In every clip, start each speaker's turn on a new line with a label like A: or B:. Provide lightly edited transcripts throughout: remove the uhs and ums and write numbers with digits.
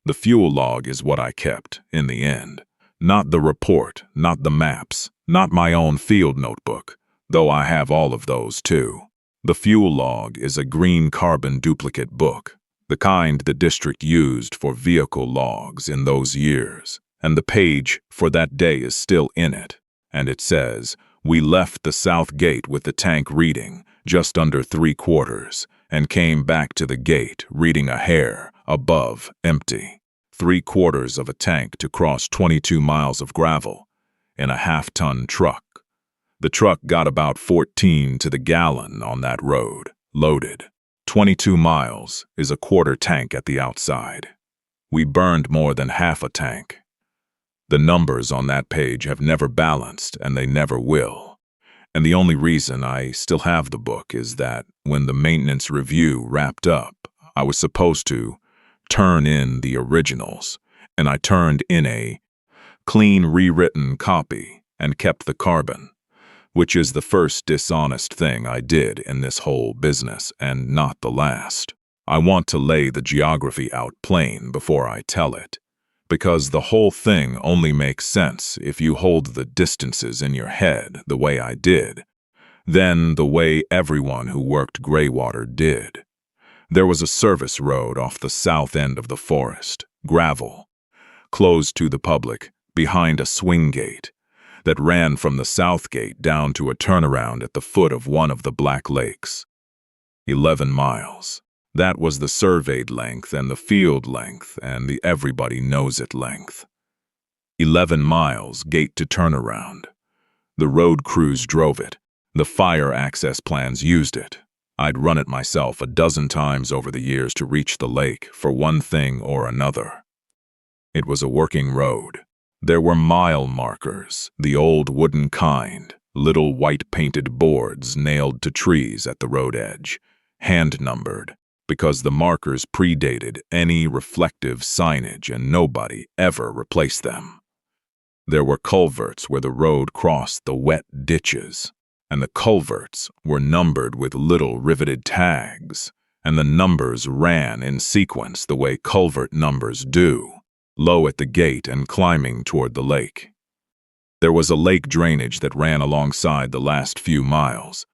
A: The fuel log is what I kept, in the end. Not the report, not the maps, not my own field notebook, though I have all of those too. The fuel log is a green carbon duplicate book, the kind the district used for vehicle logs in those years, and the page for that day is still in it, and it says, "We left the south gate with the tank reading just under 3/4 and came back to the gate reading a hair above empty. 3/4 of a tank to cross 22 miles of gravel in a half-ton truck. The truck got about 14 to the gallon on that road, loaded. 22 miles is a quarter tank at the outside. We burned more than half a tank. The numbers on that page have never balanced, and they never will. And the only reason I still have the book is that when the maintenance review wrapped up, I was supposed to turn in the originals, and I turned in a clean rewritten copy and kept the carbon, which is the first dishonest thing I did in this whole business and not the last. I want to lay the geography out plain before I tell it, because the whole thing only makes sense if you hold the distances in your head the way I did, then the way everyone who worked Greywater did. There was a service road off the south end of the forest, gravel, closed to the public, behind a swing gate, that ran from the south gate down to a turnaround at the foot of one of the Black Lakes. 11 miles. That was the surveyed length and the field length and the everybody knows it length. 11 miles, gate to turnaround. The road crews drove it. The fire access plans used it. I'd run it myself a dozen times over the years to reach the lake for one thing or another. It was a working road. There were mile markers, the old wooden kind, little white painted boards nailed to trees at the road edge, hand-numbered, because the markers predated any reflective signage and nobody ever replaced them. There were culverts where the road crossed the wet ditches, and the culverts were numbered with little riveted tags, and the numbers ran in sequence the way culvert numbers do, low at the gate and climbing toward the lake. There was a lake drainage that ran alongside the last few miles.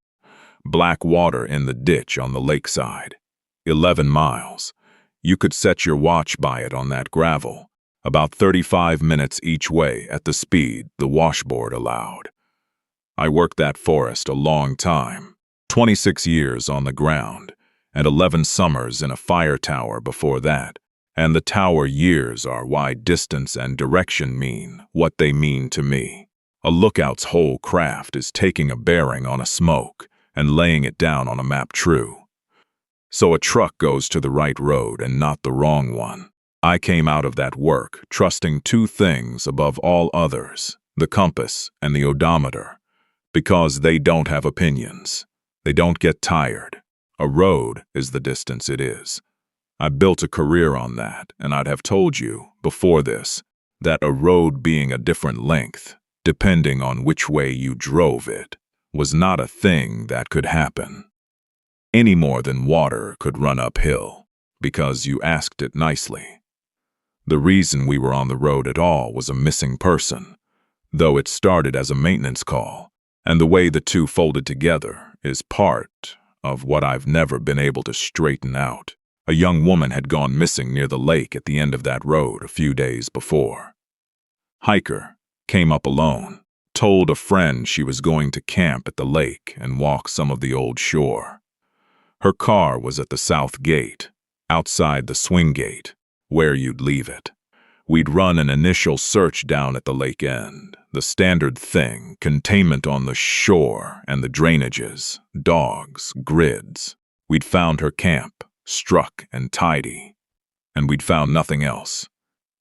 A: Black water in the ditch on the lakeside. 11 miles. You could set your watch by it on that gravel, about 35 minutes each way at the speed the washboard allowed. I worked that forest a long time, 26 years on the ground, and 11 summers in a fire tower before that, and the tower years are why distance and direction mean what they mean to me. A lookout's whole craft is taking a bearing on a smoke and laying it down on a map true. So a truck goes to the right road and not the wrong one. I came out of that work trusting two things above all others, the compass and the odometer, because they don't have opinions. They don't get tired. A road is the distance it is. I built a career on that, and I'd have told you, before this, that a road being a different length, depending on which way you drove it, was not a thing that could happen. Any more than water could run uphill, because you asked it nicely. The reason we were on the road at all was a missing person, though it started as a maintenance call, and the way the two folded together is part of what I've never been able to straighten out. A young woman had gone missing near the lake at the end of that road a few days before. Hiker came up alone, told a friend she was going to camp at the lake and walk some of the old shore. Her car was at the south gate, outside the swing gate, where you'd leave it. We'd run an initial search down at the lake end, the standard thing, containment on the shore and the drainages, dogs, grids. We'd found her camp, struck and tidy, and we'd found nothing else.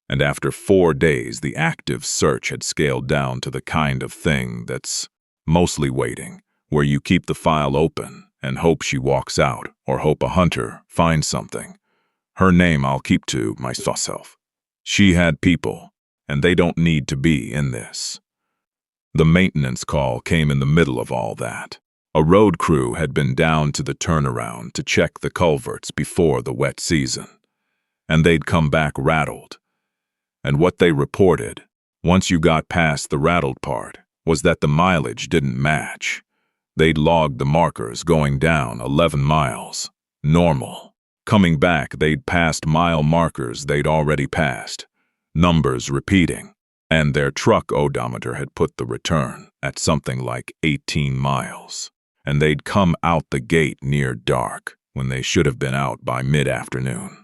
A: And after 4 days, the active search had scaled down to the kind of thing that's mostly waiting, where you keep the file open and hope she walks out or hope a hunter finds something. Her name I'll keep to myself. She had people, and they don't need to be in this. The maintenance call came in the middle of all that. A road crew had been down to the turnaround to check the culverts before the wet season, and they'd come back rattled. And what they reported, once you got past the rattled part, was that the mileage didn't match. They'd logged the markers going down 11 miles. Normal. Coming back, they'd passed mile markers they'd already passed. Numbers repeating. And their truck odometer had put the return at something like 18 miles. And they'd come out the gate near dark, when they should have been out by mid-afternoon.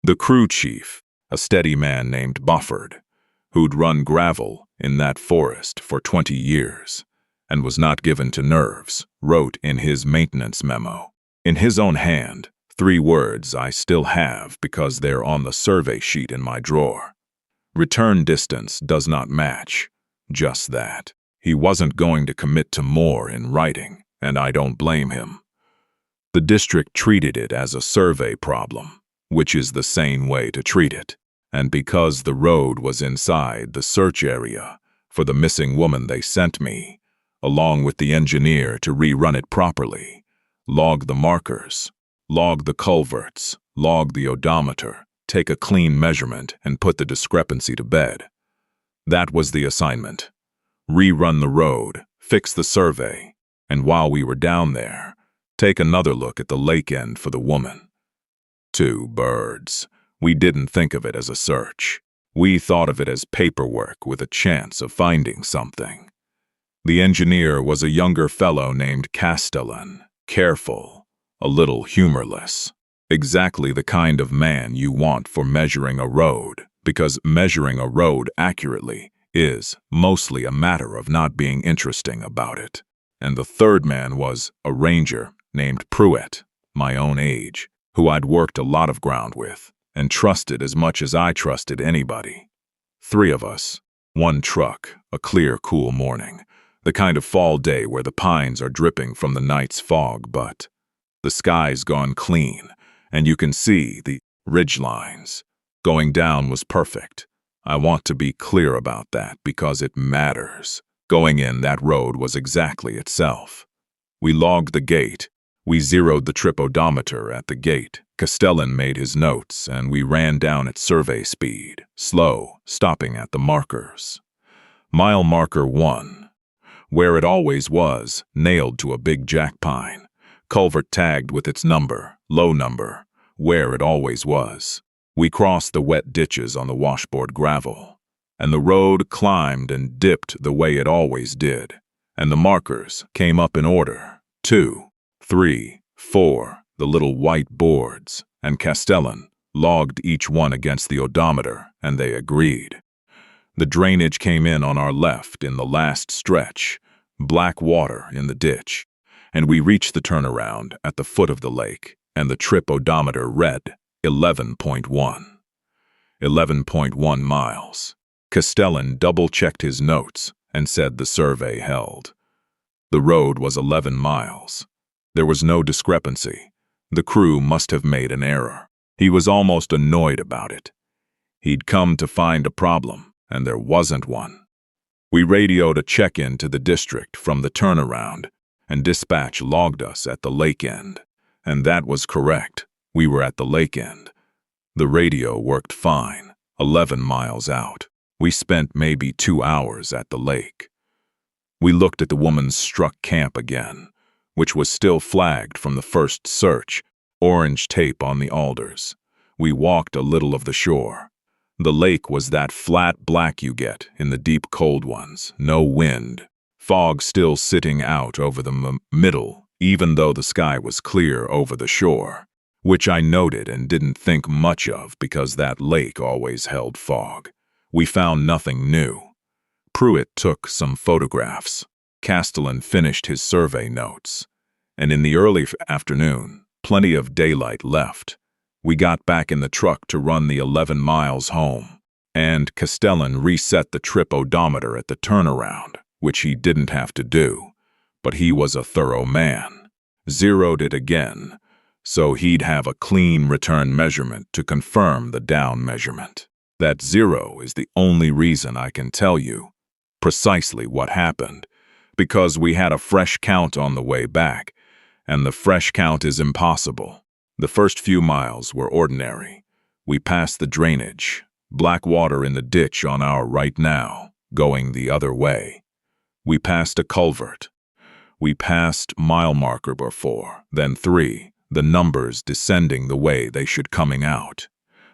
A: The crew chief, a steady man named Bufford, who'd run gravel in that forest for 20 years and was not given to nerves, wrote in his maintenance memo, in his own hand, 3 words I still have because they're on the survey sheet in my drawer. Return distance does not match. Just that. He wasn't going to commit to more in writing, and I don't blame him. The district treated it as a survey problem, which is the sane way to treat it. And because the road was inside the search area for the missing woman, they sent me, along with the engineer, to rerun it properly, log the markers, log the culverts, log the odometer, take a clean measurement, and put the discrepancy to bed. That was the assignment. Rerun the road, fix the survey, and while we were down there, take another look at the lake end for the woman. 2 birds. We didn't think of it as a search. We thought of it as paperwork with a chance of finding something. The engineer was a younger fellow named Castellan, careful, a little humorless. Exactly the kind of man you want for measuring a road, because measuring a road accurately is mostly a matter of not being interesting about it. And the third man was a ranger named Pruitt, my own age, who I'd worked a lot of ground with and trusted as much as I trusted anybody. 3 of us, 1 truck, a clear, cool morning, the kind of fall day where the pines are dripping from the night's fog, but the sky's gone clean, and you can see the ridge lines. Going down was perfect. I want to be clear about that because it matters. Going in, that road was exactly itself. We logged the gate. We zeroed the trip odometer at the gate. Castellan made his notes, and we ran down at survey speed, slow, stopping at the markers. Mile marker 1, where it always was, nailed to a big jack pine. Culvert tagged with its number, low number, where it always was. We crossed the wet ditches on the washboard gravel, and the road climbed and dipped the way it always did, and the markers came up in order, 2, 3, 4, the little white boards, and Castellan logged each one against the odometer, and they agreed. The drainage came in on our left in the last stretch, black water in the ditch, and we reached the turnaround at the foot of the lake, and the trip odometer read 11.1. 11.1 miles. Castellan double-checked his notes and said the survey held. The road was 11 miles. There was no discrepancy. The crew must have made an error. He was almost annoyed about it. He'd come to find a problem, and there wasn't one. We radioed a check-in to the district from the turnaround, and dispatch logged us at the lake end. And that was correct. We were at the lake end. The radio worked fine, 11 miles out. We spent maybe 2 hours at the lake. We looked at the woman's struck camp again, which was still flagged from the first search, orange tape on the alders. We walked a little of the shore. The lake was that flat black you get in the deep cold ones, no wind, fog still sitting out over the middle, even though the sky was clear over the shore, which I noted and didn't think much of because that lake always held fog. We found nothing new. Pruitt took some photographs. Castellan finished his survey notes, and in the early afternoon, plenty of daylight left. We got back in the truck to run the 11 miles home, and Castellan reset the trip odometer at the turnaround, which he didn't have to do, but he was a thorough man. Zeroed it again, so he'd have a clean return measurement to confirm the down measurement. That 0 is the only reason I can tell you precisely what happened, because we had a fresh count on the way back, and the fresh count is impossible. The first few miles were ordinary. We passed the drainage, black water in the ditch on our right now, going the other way. We passed a culvert. We passed mile marker before, then 3, the numbers descending the way they should coming out.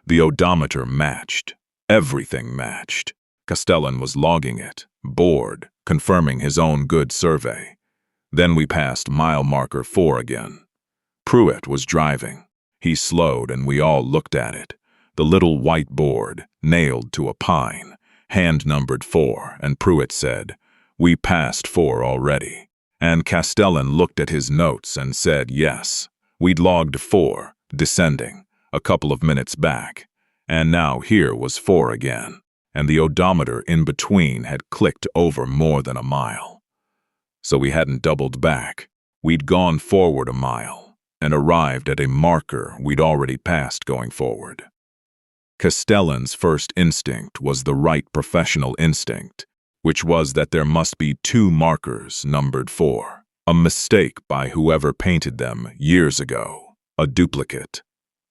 A: The odometer matched. Everything matched. Castellan was logging it, bored, confirming his own good survey. Then we passed mile marker 4 again. Pruitt was driving. He slowed and we all looked at it. The little white board, nailed to a pine, hand-numbered 4, and Pruitt said, "We passed 4 already." And Castellan looked at his notes and said yes. We'd logged 4, descending, a couple of minutes back, and now here was 4 again, and the odometer in between had clicked over more than a mile. So we hadn't doubled back. We'd gone forward a mile, and arrived at a marker we'd already passed going forward. Castellan's first instinct was the right professional instinct, which was that there must be 2 markers numbered 4. A mistake by whoever painted them years ago. A duplicate.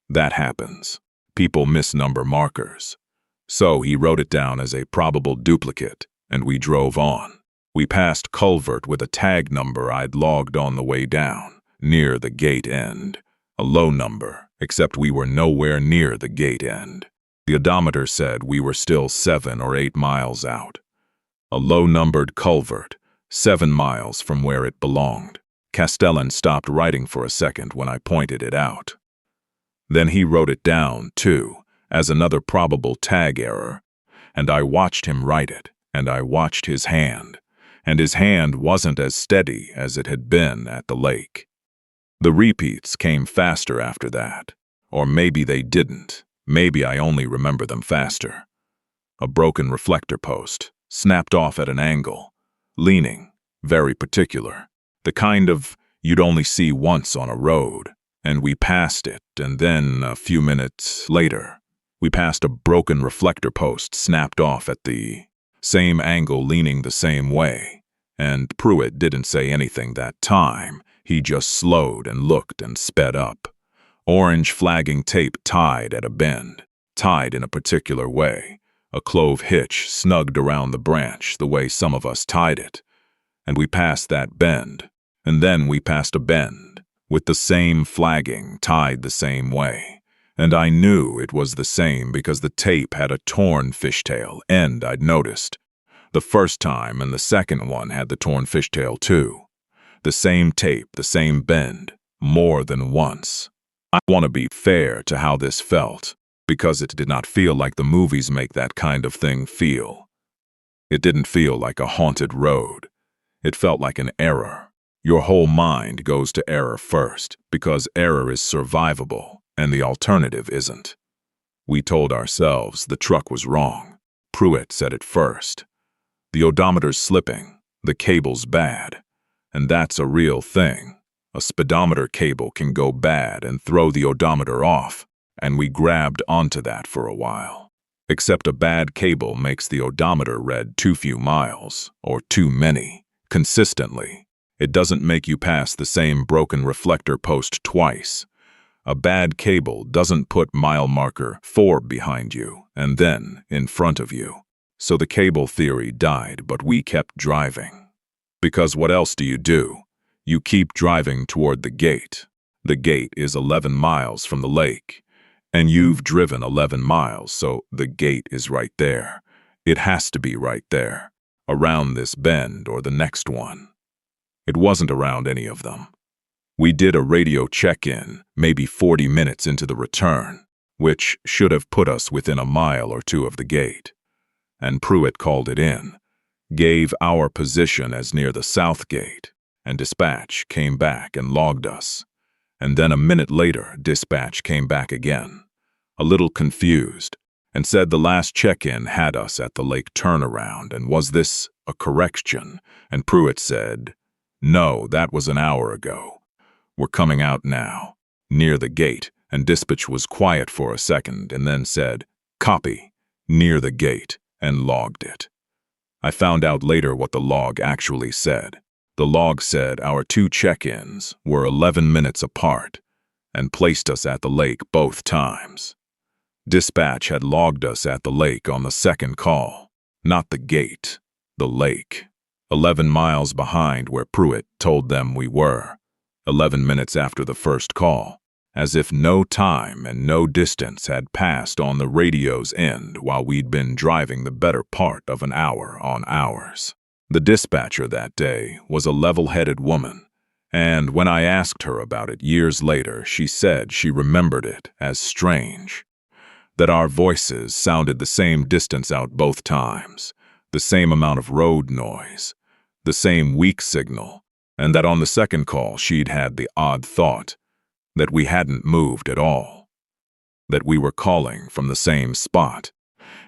A: That happens. People misnumber markers. So he wrote it down as a probable duplicate, and we drove on. We passed culvert with a tag number I'd logged on the way down, near the gate end. A low number, except we were nowhere near the gate end. The odometer said we were still 7 or 8 miles out. A low-numbered culvert, 7 miles from where it belonged. Castellan stopped writing for a second when I pointed it out. Then he wrote it down, too, as another probable tag error, and I watched him write it, and I watched his hand, and his hand wasn't as steady as it had been at the lake. The repeats came faster after that, or maybe they didn't. Maybe I only remember them faster. A broken reflector post, snapped off at an angle, leaning, very particular, the kind of you'd only see once on a road, and we passed it, and then, a few minutes later, we passed a broken reflector post snapped off at the same angle leaning the same way, and Pruitt didn't say anything that time, he just slowed and looked and sped up. Orange flagging tape tied at a bend, tied in a particular way, a clove hitch snugged around the branch the way some of us tied it. And we passed that bend, and then we passed a bend, with the same flagging tied the same way. And I knew it was the same because the tape had a torn fishtail end I'd noticed. The first time and the second one had the torn fishtail too. The same tape, the same bend, more than once. I want to be fair to how this felt, because it did not feel like the movies make that kind of thing feel. It didn't feel like a haunted road. It felt like an error. Your whole mind goes to error first, because error is survivable, and the alternative isn't. We told ourselves the truck was wrong. Pruitt said it first. The odometer's slipping, the cable's bad, and that's a real thing. A speedometer cable can go bad and throw the odometer off, and we grabbed onto that for a while. Except a bad cable makes the odometer read too few miles, or too many, consistently. It doesn't make you pass the same broken reflector post twice. A bad cable doesn't put mile marker 4 behind you and then in front of you. So the cable theory died, but we kept driving. Because what else do? You keep driving toward the gate. The gate is 11 miles from the lake, and you've driven 11 miles, so the gate is right there. It has to be right there, around this bend or the next one. It wasn't around any of them. We did a radio check-in, maybe 40 minutes into the return, which should have put us within a mile or 2 of the gate. And Pruitt called it in, gave our position as near the south gate, and dispatch came back and logged us. And then a minute later, dispatch came back again, a little confused, and said the last check-in had us at the lake turnaround, and was this a correction? And Pruitt said, "No, that was an hour ago. We're coming out now, near the gate," and dispatch was quiet for a second and then said, "Copy, near the gate," and logged it. I found out later what the log actually said. The log said our 2 check-ins were 11 minutes apart and placed us at the lake both times. Dispatch had logged us at the lake on the second call. Not the gate, the lake. 11 miles behind where Pruitt told them we were. 11 minutes after the first call, as if no time and no distance had passed on the radio's end while we'd been driving the better part of an hour on ours. The dispatcher that day was a level-headed woman, and when I asked her about it years later, she said she remembered it as strange. That our voices sounded the same distance out both times, the same amount of road noise, the same weak signal, and that on the second call she'd had the odd thought that we hadn't moved at all, that we were calling from the same spot,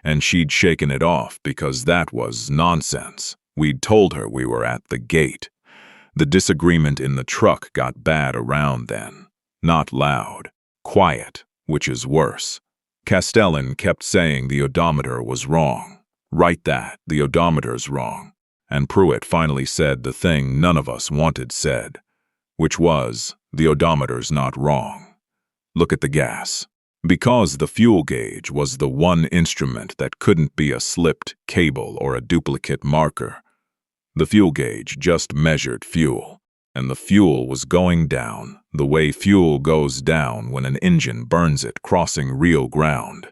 A: and she'd shaken it off because that was nonsense. We'd told her we were at the gate. The disagreement in the truck got bad around then. Not loud, quiet, which is worse. Castellan kept saying the odometer was wrong. Write that, the odometer's wrong. And Pruitt finally said the thing none of us wanted said, which was, the odometer's not wrong. Look at the gas. Because the fuel gauge was the one instrument that couldn't be a slipped cable or a duplicate marker, the fuel gauge just measured fuel, and the fuel was going down the way fuel goes down when an engine burns it crossing real ground.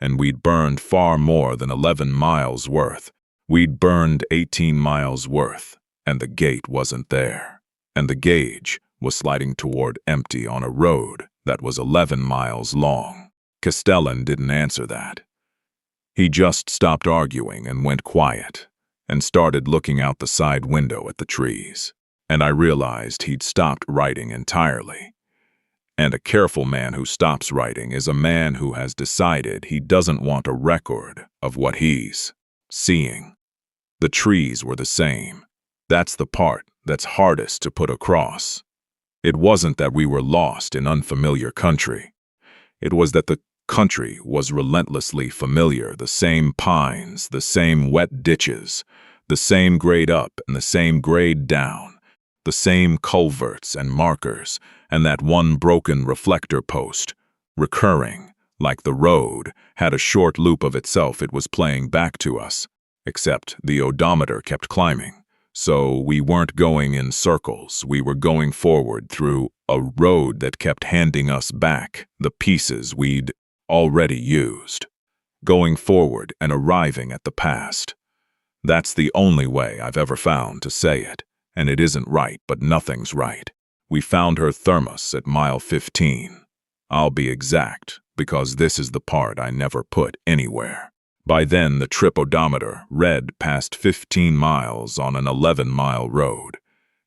A: And we'd burned far more than 11 miles worth. We'd burned 18 miles worth, and the gate wasn't there. And the gauge was sliding toward empty on a road that was 11 miles long. Castellan didn't answer that. He just stopped arguing and went quiet, and started looking out the side window at the trees. And I realized he'd stopped writing entirely. And a careful man who stops writing is a man who has decided he doesn't want a record of what he's seeing. The trees were the same. That's the part that's hardest to put across. It wasn't that we were lost in unfamiliar country. It was that the country was relentlessly familiar, the same pines, the same wet ditches, the same grade up and the same grade down, the same culverts and markers, and that one broken reflector post, recurring, like the road, had a short loop of itself it was playing back to us, except the odometer kept climbing. So we weren't going in circles, we were going forward through a road that kept handing us back the pieces we'd already used. Going forward and arriving at the past. That's the only way I've ever found to say it, and it isn't right, but nothing's right. We found her thermos at mile 15. I'll be exact, because this is the part I never put anywhere. By then, the trip odometer read past 15 miles on an 11-mile road,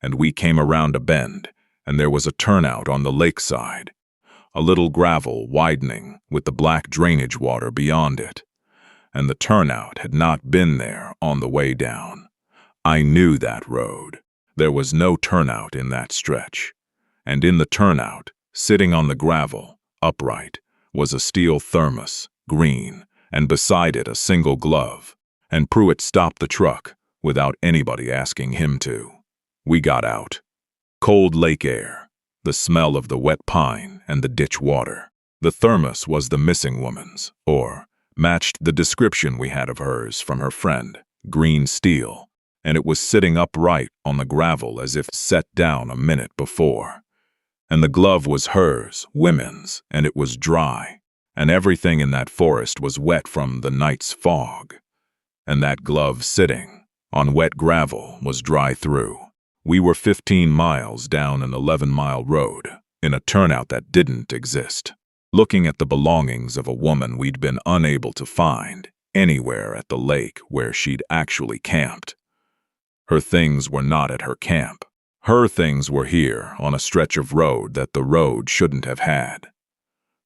A: and we came around a bend, and there was a turnout on the lakeside, a little gravel widening with the black drainage water beyond it, and the turnout had not been there on the way down. I knew that road. There was no turnout in that stretch, and in the turnout, sitting on the gravel, upright, was a steel thermos, green, and beside it a single glove, and Pruitt stopped the truck without anybody asking him to. We got out. Cold lake air, the smell of the wet pine and the ditch water. The thermos was the missing woman's, or matched the description we had of hers from her friend, green steel, and it was sitting upright on the gravel as if set down a minute before. And the glove was hers, women's, and it was dry, and everything in that forest was wet from the night's fog. And that glove sitting on wet gravel was dry through. We were 15 miles down an 11-mile road, in a turnout that didn't exist, looking at the belongings of a woman we'd been unable to find anywhere at the lake where she'd actually camped. Her things were not at her camp. Her things were here on a stretch of road that the road shouldn't have had.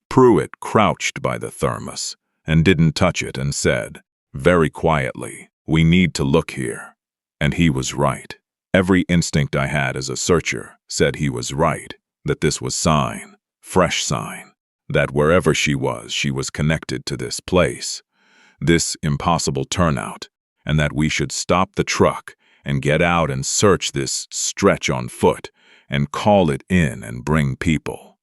A: Pruitt crouched by the thermos and didn't touch it and said, very quietly, "We need to look here." And he was right. Every instinct I had as a searcher said he was right, that this was sign, fresh sign, that wherever she was connected to this place, this impossible turnout, and that we should stop the truck and get out and search this stretch on foot and call it in and bring people.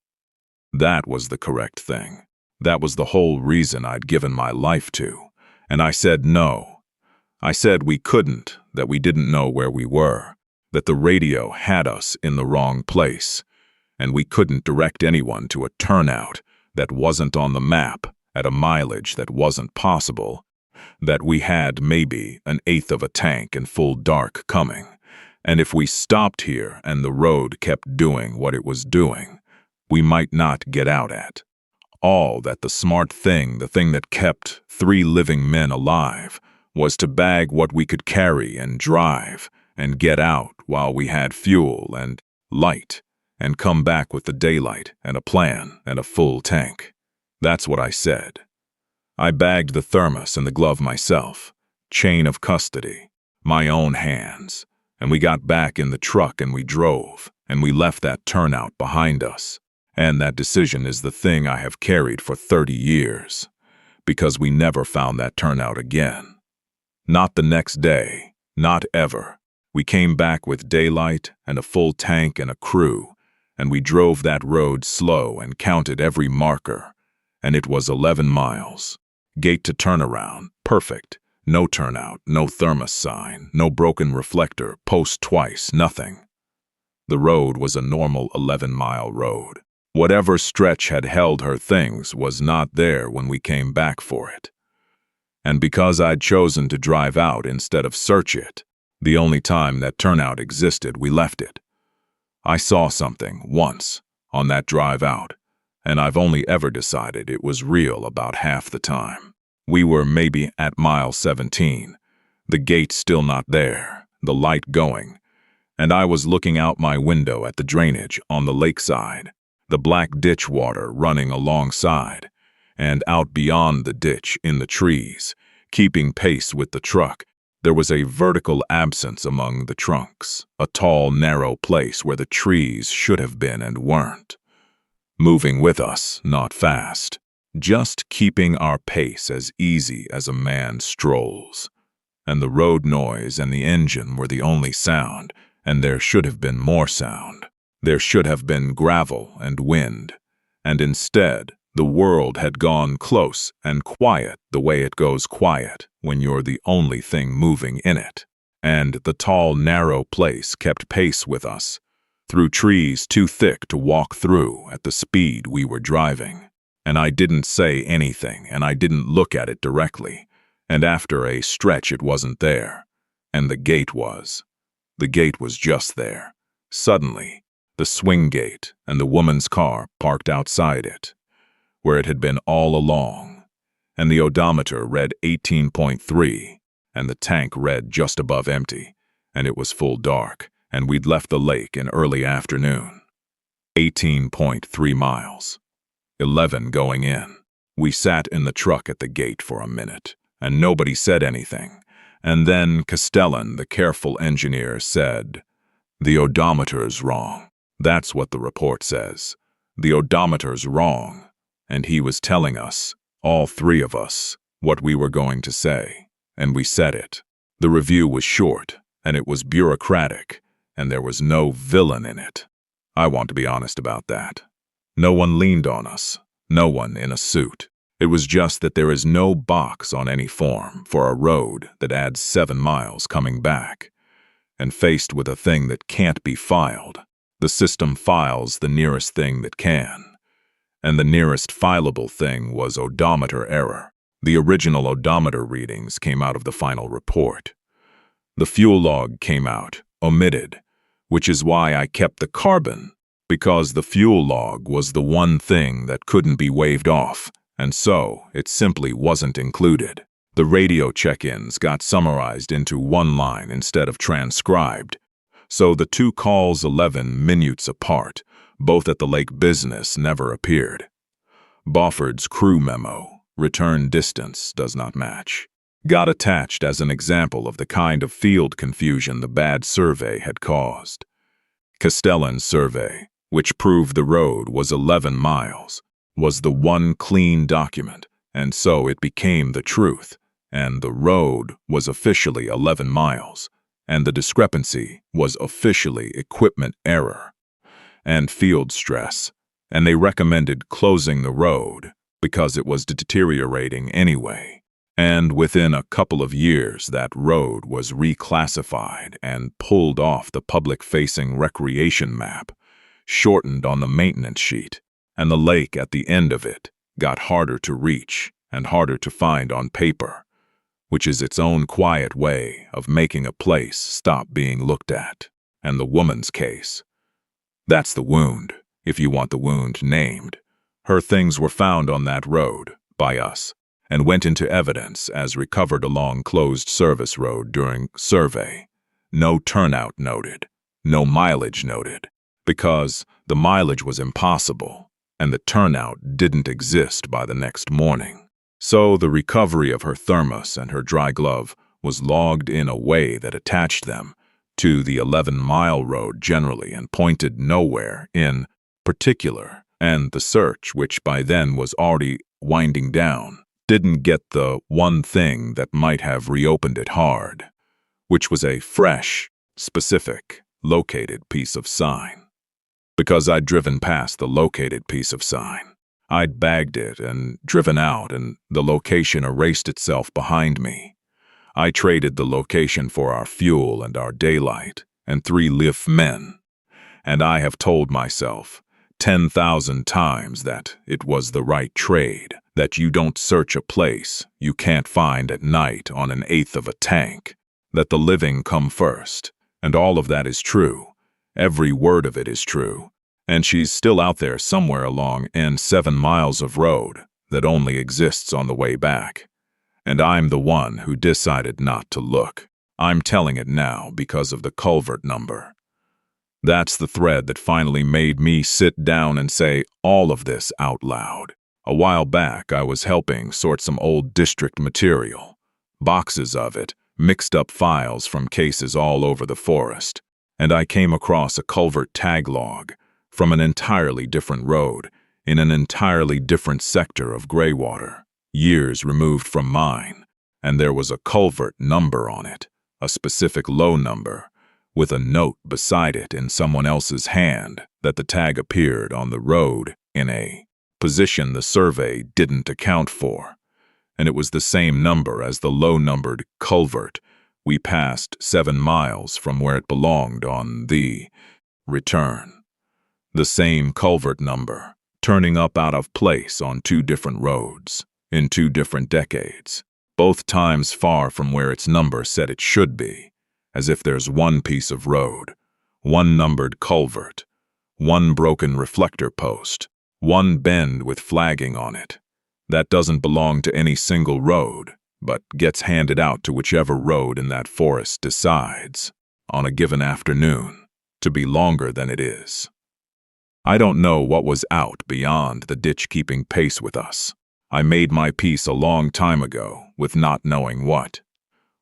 A: That was the correct thing. That was the whole reason I'd given my life to. And I said no. I said we couldn't, that we didn't know where we were, that the radio had us in the wrong place, and we couldn't direct anyone to a turnout that wasn't on the map at a mileage that wasn't possible, that we had maybe an eighth of a tank in full dark coming, and if we stopped here and the road kept doing what it was doing, we might not get out at. All that the smart thing, the thing that kept 3 living men alive, was to bag what we could carry and drive and get out while we had fuel and light and come back with the daylight and a plan and a full tank. That's what I said. I bagged the thermos and the glove myself, chain of custody, my own hands, and we got back in the truck and we drove, and we left that turnout behind us. And that decision is the thing I have carried for 30 years, because we never found that turnout again. Not the next day, not ever. We came back with daylight and a full tank and a crew, and we drove that road slow and counted every marker, and it was 11 miles. Gate to turnaround, perfect. No turnout, no thermos sign, no broken reflector, post twice, nothing. The road was a normal 11-mile road. Whatever stretch had held her things was not there when we came back for it. And because I'd chosen to drive out instead of search it, the only time that turnout existed, we left it. I saw something once on that drive out, and I've only ever decided it was real about half the time. We were maybe at mile 17, the gate still not there, the light going, and I was looking out my window at the drainage on the lakeside, the black ditch water running alongside, and out beyond the ditch in the trees, keeping pace with the truck. There was a vertical absence among the trunks, a tall, narrow place where the trees should have been and weren't. Moving with us, not fast, just keeping our pace as easy as a man strolls. And the road noise and the engine were the only sound, and there should have been more sound. There should have been gravel and wind, and instead, the world had gone close and quiet the way it goes quiet when you're the only thing moving in it. And the tall, narrow place kept pace with us, through trees too thick to walk through at the speed we were driving. And I didn't say anything, and I didn't look at it directly, and after a stretch it wasn't there. And the gate was. The gate was just there. Suddenly, the swing gate and the woman's car parked outside it, where it had been all along, and the odometer read 18.3, and the tank read just above empty, and it was full dark, and we'd left the lake in early afternoon. 18.3 miles. 11 going in. We sat in the truck at the gate for a minute, and nobody said anything, and then Castellan, the careful engineer, said, "The odometer's wrong. That's what the report says. The odometer's wrong." And he was telling us, all 3 of us, what we were going to say, and we said it. The review was short, and it was bureaucratic, and there was no villain in it. I want to be honest about that. No one leaned on us, no one in a suit. It was just that there is no box on any form for a road that adds 7 miles coming back. And faced with a thing that can't be filed, the system files the nearest thing that can. And the nearest fileable thing was odometer error. The original odometer readings came out of the final report. The fuel log came out, omitted, which is why I kept the carbon, because the fuel log was the one thing that couldn't be waved off, and so it simply wasn't included. The radio check-ins got summarized into one line instead of transcribed, so the 2 calls 11 minutes apart, both at the lake business, never appeared. Bofford's crew memo, return distance, does not match. Got attached as an example of the kind of field confusion the bad survey had caused. Castellan's survey, which proved the road was 11 miles, was the one clean document, and so it became the truth, and the road was officially 11 miles, and the discrepancy was officially equipment error and field stress, and they recommended closing the road because it was deteriorating anyway. And within a couple of years, that road was reclassified and pulled off the public-facing recreation map, shortened on the maintenance sheet, and the lake at the end of it got harder to reach and harder to find on paper, which is its own quiet way of making a place stop being looked at. And the woman's case. That's the wound, if you want the wound named. Her things were found on that road, by us, and went into evidence as recovered along closed service road during survey. No turnout noted, no mileage noted, because the mileage was impossible, and the turnout didn't exist by the next morning. So the recovery of her thermos and her dry glove was logged in a way that attached them to the 11-mile road generally and pointed nowhere in particular, and the search, which by then was already winding down, didn't get the one thing that might have reopened it hard, which was a fresh, specific, located piece of sign. Because I'd driven past the located piece of sign, I'd bagged it and driven out, and the location erased itself behind me. I traded the location for our fuel and our daylight and 3 live men, and I have told myself 10,000 times that it was the right trade, that you don't search a place you can't find at night on 1/8 of a tank, that the living come first, and all of that is true. Every word of it is true, and she's still out there somewhere along N 7 miles of road that only exists on the way back. And I'm the one who decided not to look. I'm telling it now because of the culvert number. That's the thread that finally made me sit down and say all of this out loud. A while back, I was helping sort some old district material, boxes of it, mixed up files from cases all over the forest, and I came across a culvert tag log from an entirely different road in an entirely different sector of Greywater, years removed from mine, and there was a culvert number on it, a specific low number, with a note beside it in someone else's hand that the tag appeared on the road in a position the survey didn't account for, and it was the same number as the low-numbered culvert we passed 7 miles from where it belonged on the return. The same culvert number, turning up out of place on 2 different roads, in 2 different decades, both times far from where its number said it should be, as if there's one piece of road, one numbered culvert, one broken reflector post, one bend with flagging on it, that doesn't belong to any single road, but gets handed out to whichever road in that forest decides, on a given afternoon, to be longer than it is. I don't know what was out beyond the ditch keeping pace with us. I made my peace a long time ago with not knowing what.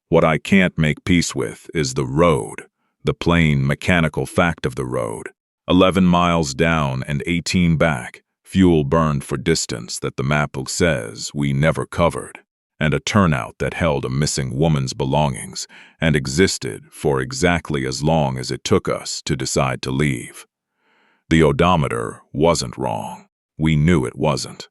A: What I can't make peace with is the road, the plain mechanical fact of the road. 11 miles down and 18 back, fuel burned for distance that the map book says we never covered, and a turnout that held a missing woman's belongings and existed for exactly as long as it took us to decide to leave. The odometer wasn't wrong. We knew it wasn't.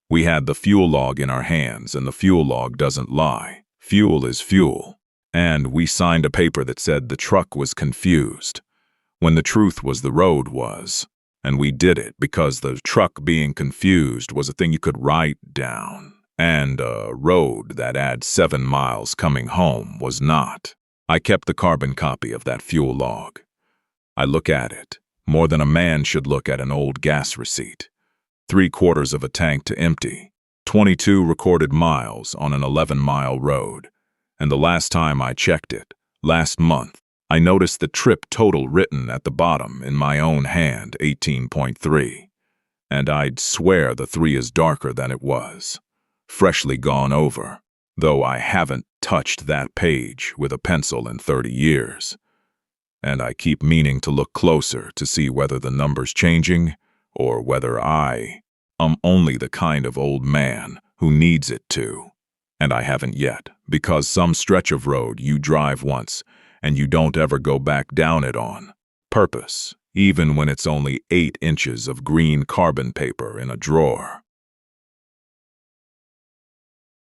A: We had the fuel log in our hands, and the fuel log doesn't lie. Fuel is fuel. And we signed a paper that said the truck was confused, when the truth was the road was. And we did it because the truck being confused was a thing you could write down, and a road that adds 7 miles coming home was not. I kept the carbon copy of that fuel log. I look at it more than a man should look at an old gas receipt. 3/4 of a tank to empty, 22 recorded miles on an 11-mile road. And the last time I checked it, last month, I noticed the trip total written at the bottom in my own hand, 18.3. And I'd swear the 3 is darker than it was, freshly gone over, though I haven't touched that page with a pencil in 30 years. And I keep meaning to look closer to see whether the number's changing or whether I am only the kind of old man who needs it to. And I haven't yet, because some stretch of road you drive once and you don't ever go back down it on purpose, even when it's only 8 inches of green carbon paper in a drawer.